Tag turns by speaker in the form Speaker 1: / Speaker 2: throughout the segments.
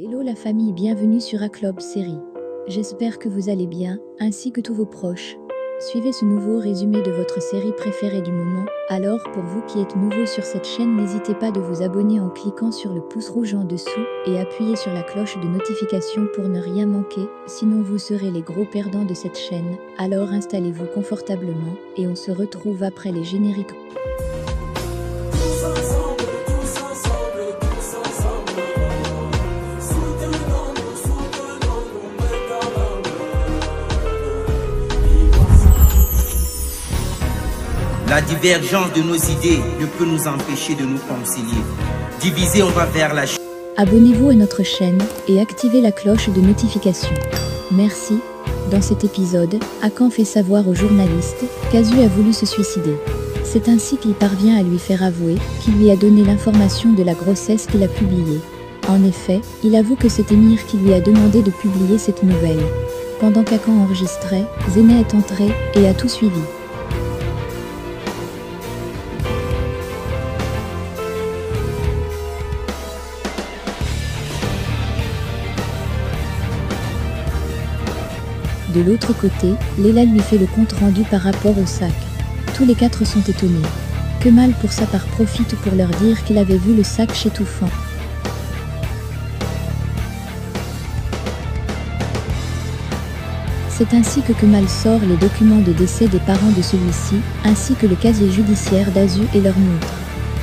Speaker 1: Hello la famille, bienvenue sur Aclob Série. J'espère que vous allez bien, ainsi que tous vos proches. Suivez ce nouveau résumé de votre série préférée du moment. Alors pour vous qui êtes nouveau sur cette chaîne, n'hésitez pas de vous abonner en cliquant sur le pouce rouge en dessous et appuyez sur la cloche de notification pour ne rien manquer, sinon vous serez les gros perdants de cette chaîne. Alors installez-vous confortablement et on se retrouve après les génériques.
Speaker 2: La divergence de nos idées ne peut nous empêcher de nous concilier. Divisés, on va vers la chute.
Speaker 1: Abonnez-vous à notre chaîne et activez la cloche de notification. Merci. Dans cet épisode, Akan fait savoir au journaliste qu'Azu a voulu se suicider. C'est ainsi qu'il parvient à lui faire avouer qu'il lui a donné l'information de la grossesse qu'il a publiée. En effet, il avoue que c'est Émir qui lui a demandé de publier cette nouvelle. Pendant qu'Akan enregistrait, Zeyneh est entré et a tout suivi. De l'autre côté, Leila lui fait le compte-rendu par rapport au sac. Tous les quatre sont étonnés. Kemal pour sa part profite pour leur dire qu'il avait vu le sac chez Toufan. C'est ainsi que Kemal sort les documents de décès des parents de celui-ci, ainsi que le casier judiciaire d'Azu et leur montre.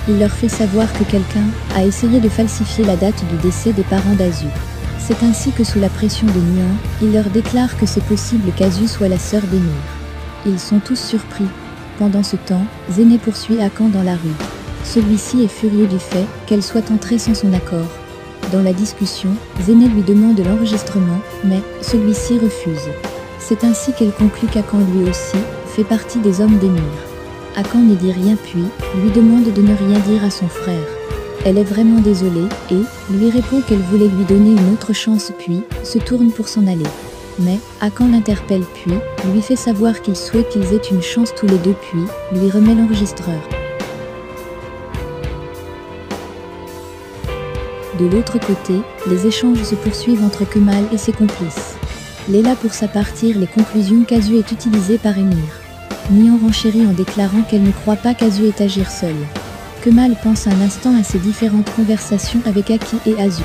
Speaker 1: Il leur fait savoir que quelqu'un a essayé de falsifier la date du décès des parents d'Azu. C'est ainsi que sous la pression de Nian, il leur déclare que c'est possible qu'Azu soit la sœur d'Émir. Ils sont tous surpris. Pendant ce temps, Zeyneh poursuit Akan dans la rue. Celui-ci est furieux du fait qu'elle soit entrée sans son accord. Dans la discussion, Zeyneh lui demande l'enregistrement, mais celui-ci refuse. C'est ainsi qu'elle conclut qu'Akan lui aussi fait partie des hommes d'Émir. Akan ne dit rien puis lui demande de ne rien dire à son frère. Elle est vraiment désolée et lui répond qu'elle voulait lui donner une autre chance puis se tourne pour s'en aller. Mais Akan l'interpelle puis lui fait savoir qu'il souhaite qu'ils aient une chance tous les deux puis lui remet l'enregistreur. De l'autre côté, les échanges se poursuivent entre Kemal et ses complices. Leila pour sa part tire les conclusions qu'Azu est utilisé par Émir. Nian renchérit en déclarant qu'elle ne croit pas qu'Azu ait agir seul. Kemal pense un instant à ses différentes conversations avec Aki et Azu.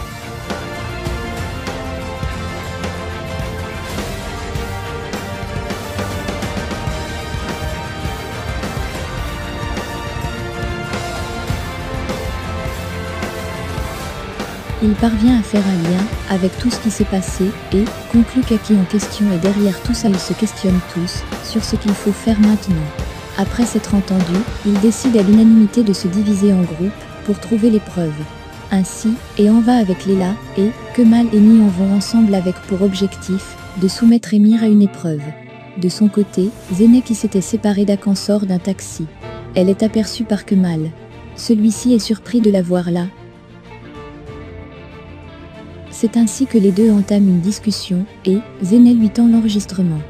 Speaker 1: Il parvient à faire un lien avec tout ce qui s'est passé et conclut qu'Aki en question est derrière tout ça. Ils se questionnent tous sur ce qu'il faut faire maintenant. Après s'être entendu, ils décident à l'unanimité de se diviser en groupes pour trouver les preuves. Ainsi, et en va avec Leila, et Kemal et Nian vont ensemble avec pour objectif de soumettre Émir à une épreuve. De son côté, Zeyneh qui s'était séparée d'Akan sort d'un taxi. Elle est aperçue par Kemal. Celui-ci est surpris de la voir là. C'est ainsi que les deux entament une discussion et Zeyneh lui tend l'enregistrement.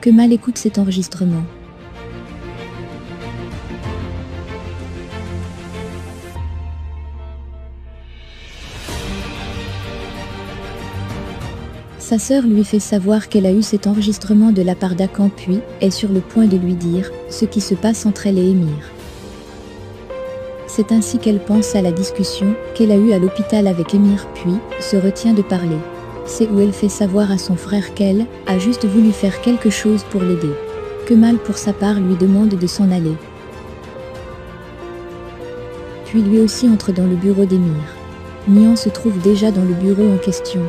Speaker 1: Kemal écoute cet enregistrement. Sa sœur lui fait savoir qu'elle a eu cet enregistrement de la part d'Akan puis est sur le point de lui dire ce qui se passe entre elle et Émir. C'est ainsi qu'elle pense à la discussion qu'elle a eue à l'hôpital avec Émir puis se retient de parler. C'est où elle fait savoir à son frère qu'elle a juste voulu faire quelque chose pour l'aider. Kemal pour sa part lui demande de s'en aller. Puis lui aussi entre dans le bureau d'Émir. Nian se trouve déjà dans le bureau en question.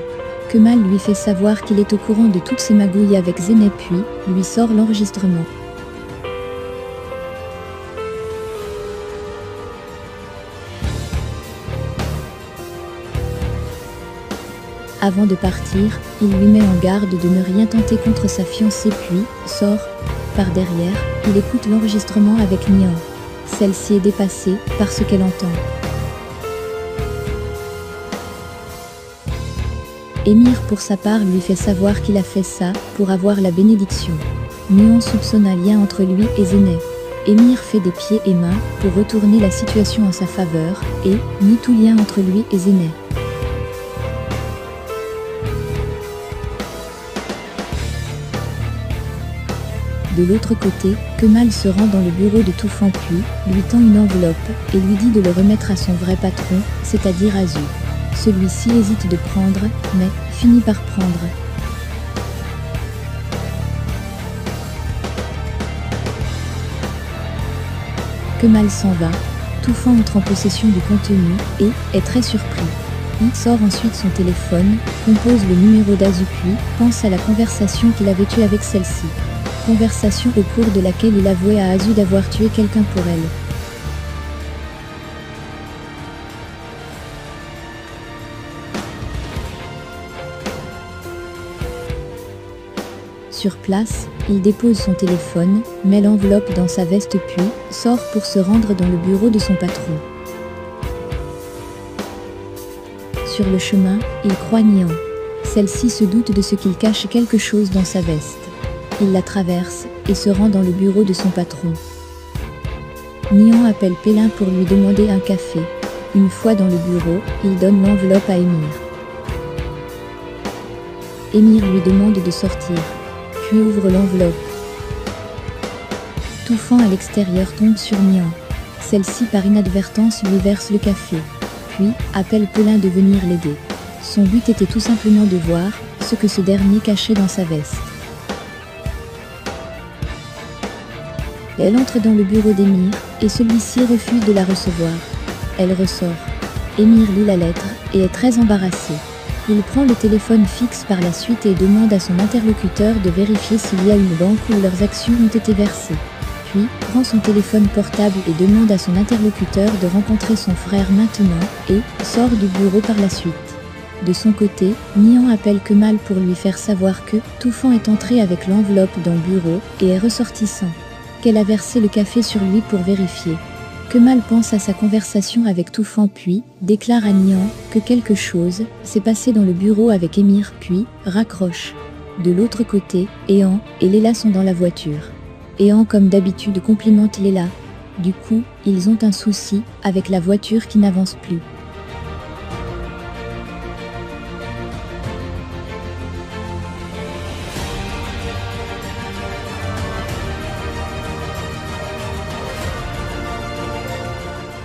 Speaker 1: Kemal lui fait savoir qu'il est au courant de toutes ces magouilles avec Zeyneh puis lui sort l'enregistrement. Avant de partir, il lui met en garde de ne rien tenter contre sa fiancée puis sort. Par derrière, il écoute l'enregistrement avec Nian. Celle-ci est dépassée par ce qu'elle entend. Émir pour sa part lui fait savoir qu'il a fait ça pour avoir la bénédiction. Nian soupçonne un lien entre lui et Zeyneh. Émir fait des pieds et mains pour retourner la situation en sa faveur et nie tout lien entre lui et Zeyneh. De l'autre côté, Kemal se rend dans le bureau de Toufan puis lui tend une enveloppe et lui dit de le remettre à son vrai patron, c'est-à-dire Azu. Celui-ci hésite de prendre, mais finit par prendre. Kemal s'en va, Toufan entre en possession du contenu et est très surpris. Il sort ensuite son téléphone, compose le numéro d'Azu puis pense à la conversation qu'il avait eue avec celle-ci. Conversation au cours de laquelle il avouait à Azu d'avoir tué quelqu'un pour elle. Sur place, il dépose son téléphone, met l'enveloppe dans sa veste puis sort pour se rendre dans le bureau de son patron. Sur le chemin, il croit Nian. Celle-ci se doute de ce qu'il cache quelque chose dans sa veste. Il la traverse et se rend dans le bureau de son patron. Nian appelle Pélin pour lui demander un café. Une fois dans le bureau, il donne l'enveloppe à Émir. Émir lui demande de sortir, puis ouvre l'enveloppe. Toufan à l'extérieur tombe sur Nian. Celle-ci par inadvertance lui verse le café, puis appelle Pélin de venir l'aider. Son but était tout simplement de voir ce que ce dernier cachait dans sa veste. Elle entre dans le bureau d'Émir et celui-ci refuse de la recevoir. Elle ressort. Émir lit la lettre et est très embarrassé. Il prend le téléphone fixe par la suite et demande à son interlocuteur de vérifier s'il y a une banque où leurs actions ont été versées. Puis, prend son téléphone portable et demande à son interlocuteur de rencontrer son frère maintenant et sort du bureau par la suite. De son côté, Nian appelle Kemal pour lui faire savoir que Toufan est entré avec l'enveloppe dans le bureau et est ressortissant. Qu'elle a versé le café sur lui pour vérifier. Kemal pense à sa conversation avec Toufan puis déclare à Nian que quelque chose s'est passé dans le bureau avec Émir puis raccroche. De l'autre côté, Ehan et Léla sont dans la voiture. Ehan comme d'habitude complimente Léla. Du coup, ils ont un souci avec la voiture qui n'avance plus.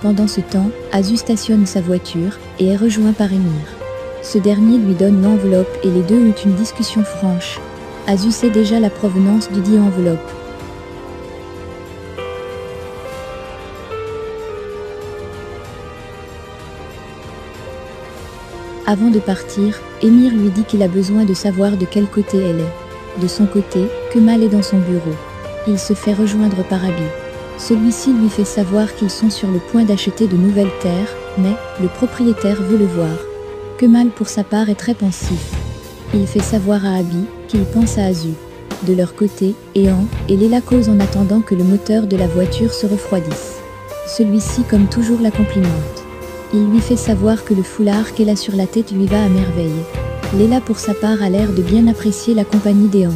Speaker 1: Pendant ce temps, Azu stationne sa voiture et est rejoint par Émir. Ce dernier lui donne l'enveloppe et les deux ont une discussion franche. Azu sait déjà la provenance du dit enveloppe. Avant de partir, Émir lui dit qu'il a besoin de savoir de quel côté elle est. De son côté, Kemal est dans son bureau. Il se fait rejoindre par Abi. Celui-ci lui fait savoir qu'ils sont sur le point d'acheter de nouvelles terres, mais le propriétaire veut le voir. Kemal pour sa part est très pensif. Il fait savoir à Abi qu'il pense à Azu. De leur côté, Ehan et Léla causent en attendant que le moteur de la voiture se refroidisse. Celui-ci comme toujours la complimente. Il lui fait savoir que le foulard qu'elle a sur la tête lui va à merveille. Léla pour sa part a l'air de bien apprécier la compagnie d'Ehan.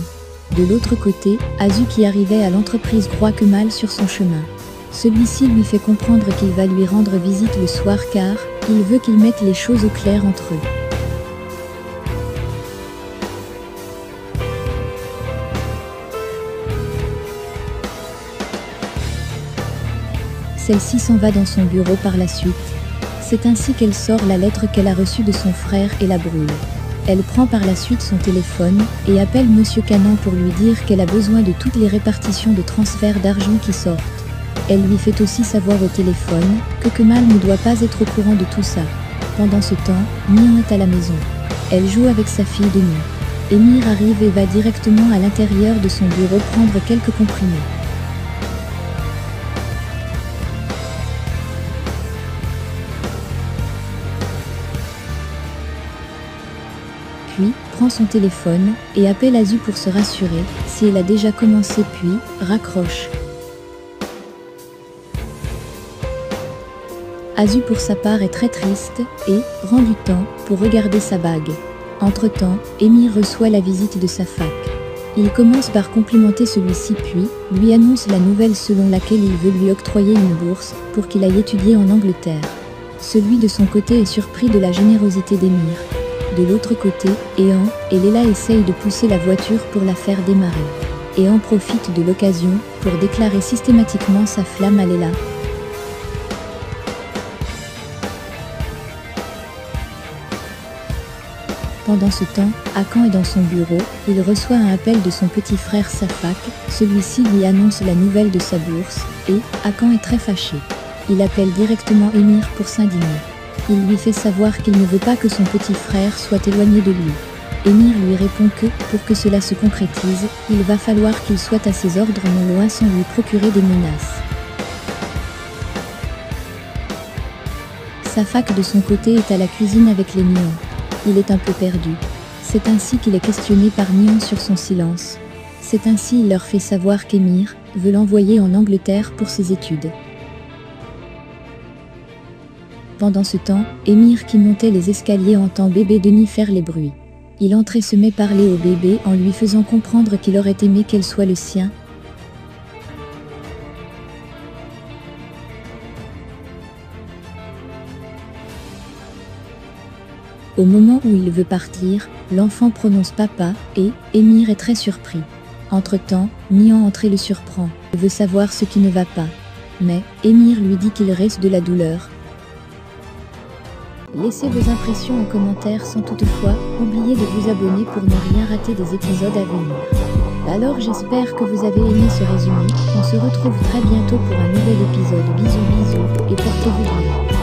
Speaker 1: De l'autre côté, Azu qui arrivait à l'entreprise croit Kemal sur son chemin. Celui-ci lui fait comprendre qu'il va lui rendre visite le soir car il veut qu'ils mettent les choses au clair entre eux. Celle-ci s'en va dans son bureau par la suite. C'est ainsi qu'elle sort la lettre qu'elle a reçue de son frère et la brûle. Elle prend par la suite son téléphone et appelle Monsieur Canan pour lui dire qu'elle a besoin de toutes les répartitions de transferts d'argent qui sortent. Elle lui fait aussi savoir au téléphone que Kemal ne doit pas être au courant de tout ça. Pendant ce temps, Nian est à la maison. Elle joue avec sa fille de nuit. Émir arrive et va directement à l'intérieur de son bureau prendre quelques comprimés. Puis, prend son téléphone et appelle Azu pour se rassurer si elle a déjà commencé puis raccroche. Azu pour sa part est très triste et prend du temps pour regarder sa bague. Entre-temps, Émir reçoit la visite de sa fac. Il commence par complimenter celui-ci puis lui annonce la nouvelle selon laquelle il veut lui octroyer une bourse pour qu'il aille étudier en Angleterre. Celui de son côté est surpris de la générosité d'Émir. De l'autre côté, Ehan et Léla essayent de pousser la voiture pour la faire démarrer. et en profite de l'occasion pour déclarer systématiquement sa flamme à Layla. Pendant ce temps, Hakan est dans son bureau, il reçoit un appel de son petit frère Safak, celui-ci lui annonce la nouvelle de sa bourse, et Hakan est très fâché. Il appelle directement Émir pour s'indigner. Il lui fait savoir qu'il ne veut pas que son petit frère soit éloigné de lui. Émir lui répond que, pour que cela se concrétise, il va falloir qu'il soit à ses ordres non loin sans lui procurer des menaces. Safak de son côté est à la cuisine avec les Nians. Il est un peu perdu. C'est ainsi qu'il est questionné par Nian sur son silence. C'est ainsi il leur fait savoir qu'Émir veut l'envoyer en Angleterre pour ses études. Pendant ce temps, Émir qui montait les escaliers entend bébé Denis faire les bruits. Il entre et se met à parler au bébé en lui faisant comprendre qu'il aurait aimé qu'elle soit le sien. Au moment où il veut partir, l'enfant prononce papa et Émir est très surpris. Entre-temps, Nian entre et le surprend. Il veut savoir ce qui ne va pas. Mais Émir lui dit qu'il reste de la douleur. Laissez vos impressions en commentaire sans toutefois oublier de vous abonner pour ne rien rater des épisodes à venir. Alors j'espère que vous avez aimé ce résumé. On se retrouve très bientôt pour un nouvel épisode. Bisous bisous et portez-vous bien.